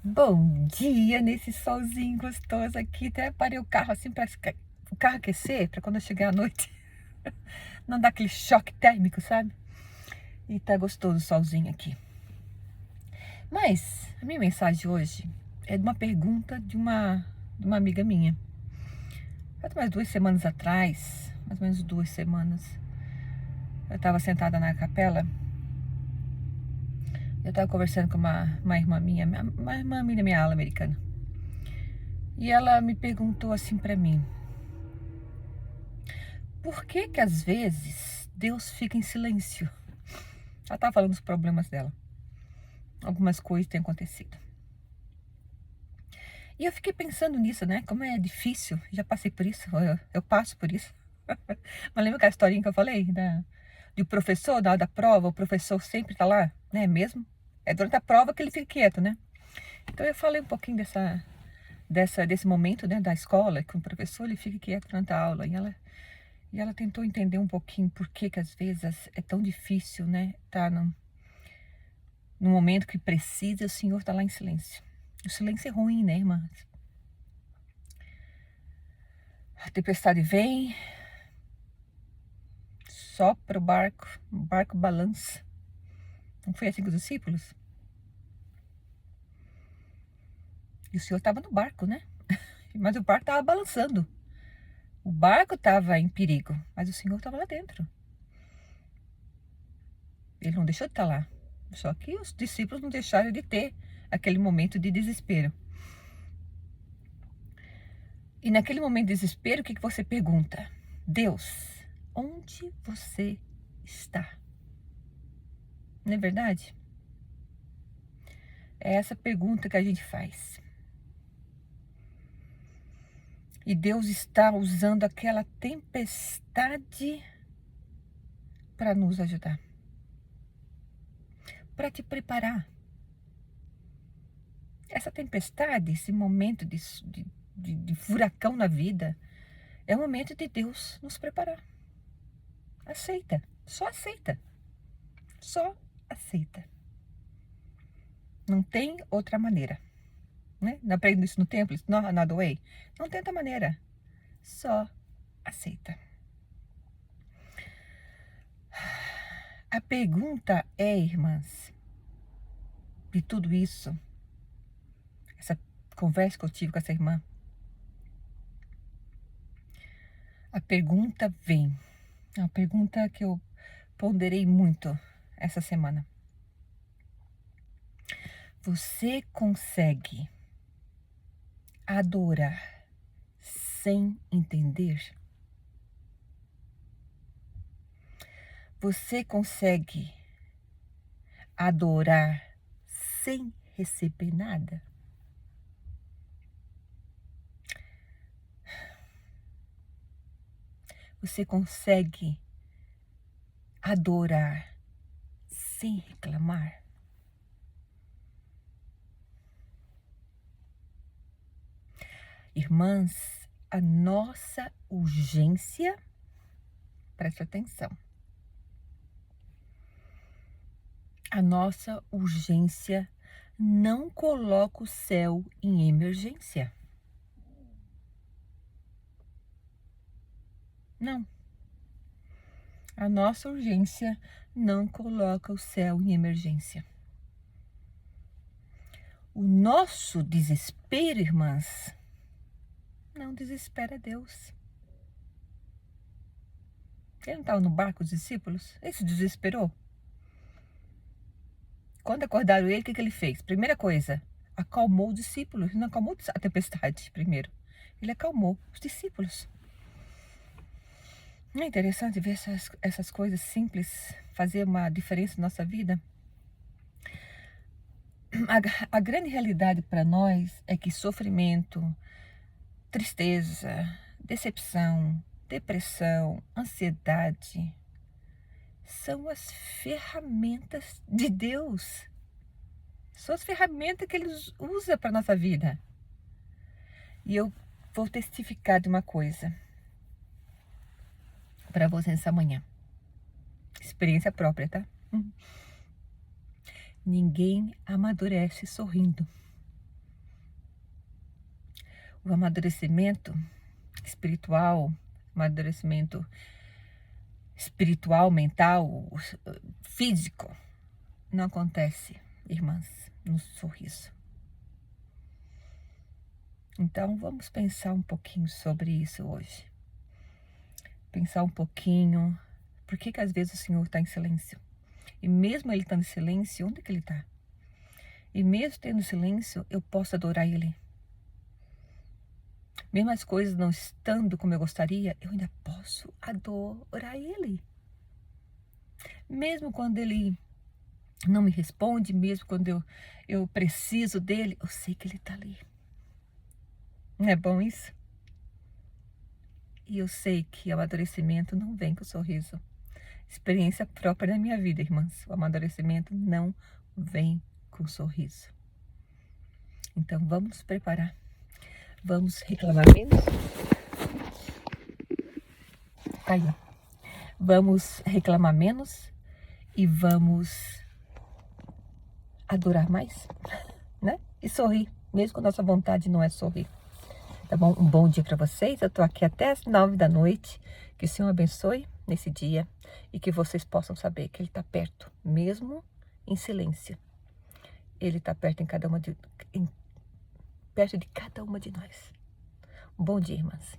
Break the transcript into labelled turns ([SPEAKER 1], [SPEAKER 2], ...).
[SPEAKER 1] Bom dia nesse solzinho gostoso aqui. Até parei o carro assim para o carro aquecer, para quando eu chegar à noite não dar aquele choque térmico, sabe? E tá gostoso o solzinho aqui. Mas a minha mensagem hoje é de uma pergunta de uma amiga minha. Faz mais 2 semanas atrás, mais ou menos 2 semanas, eu estava sentada na capela. Eu estava conversando com uma irmã minha, uma irmã minha, minha ala americana. E ela me perguntou assim para mim: por que que às vezes Deus fica em silêncio? Ela estava falando dos problemas dela. Algumas coisas têm acontecido. E eu fiquei pensando nisso, né? Como é difícil. Já passei por isso, eu passo por isso. Mas lembra aquela historinha que eu falei? Do professor, na hora da prova, o professor sempre tá lá, né? Mesmo? É durante a prova que ele fica quieto, né? Então eu falei um pouquinho desse momento, né? Da escola, que o professor ele fica quieto durante a aula. E ela tentou entender um pouquinho por que que às vezes é tão difícil, né? Tá no momento que precisa, o Senhor tá lá em silêncio. O silêncio é ruim, né, irmãs? A tempestade vem, sopra o barco balança. Não foi assim com os discípulos? E o Senhor estava no barco, né? Mas o barco estava balançando. O barco estava em perigo, mas o Senhor estava lá dentro. Ele não deixou de estar lá. Só que os discípulos não deixaram de ter aquele momento de desespero. E naquele momento de desespero, o que você pergunta? Deus, onde você está? Não é verdade? É essa pergunta que a gente faz. E Deus está usando aquela tempestade para nos ajudar, para te preparar. Essa tempestade, esse momento de furacão na vida, é o momento de Deus nos preparar. Aceita, só aceita, só aceita. Não tem outra maneira, né? Não aprendo isso no templo, it's not another way. Não tem outra maneira, só aceita. A pergunta é, irmãs, de tudo isso, essa conversa que eu tive com essa irmã, a pergunta vem, a pergunta que eu ponderei muito essa semana. Você consegue adorar sem entender? Você consegue adorar sem receber nada? Você consegue adorar sem reclamar? Irmãs, a nossa urgência, preste atenção, a nossa urgência não coloca o céu em emergência. Não. A nossa urgência não coloca o céu em emergência. O nosso desespero, irmãs, não desespera Deus. Ele não estava no barco, os discípulos? Ele se desesperou. Quando acordaram ele, o que ele fez? Primeira coisa, acalmou os discípulos. Ele não acalmou a tempestade primeiro. Ele acalmou os discípulos. Não é interessante ver essas coisas simples fazer uma diferença na nossa vida? A grande realidade para nós é que sofrimento, tristeza, decepção, depressão, ansiedade são as ferramentas de Deus. São as ferramentas que Ele usa para a nossa vida. E eu vou testificar de uma coisa para vocês essa manhã. Experiência própria, tá? Ninguém amadurece sorrindo. O amadurecimento espiritual, amadurecimento espiritual, mental, físico, não acontece, irmãs, no sorriso. Então, vamos pensar um pouquinho sobre isso hoje. Pensar um pouquinho, por que às vezes o Senhor está em silêncio? E mesmo Ele estando em silêncio, onde que Ele está? E mesmo tendo silêncio, eu posso adorar Ele. Mesmo as coisas não estando como eu gostaria, eu ainda posso adorar Ele. Mesmo quando Ele não me responde, mesmo quando eu preciso dEle, eu sei que Ele está ali. Não é bom isso? E eu sei que o amadurecimento não vem com sorriso. Experiência própria da minha vida, irmãs. O amadurecimento não vem com sorriso. Então vamos nos preparar. Vamos reclamar menos. Aí, ó. Vamos reclamar menos e vamos adorar mais, né? E sorrir, mesmo quando a nossa vontade não é sorrir. Tá bom? Um bom dia para vocês. Eu tô aqui até as 9 da noite. Que o Senhor abençoe nesse dia e que vocês possam saber que Ele está perto, mesmo em silêncio. Ele está perto perto de cada uma de nós. Um bom dia, irmãs.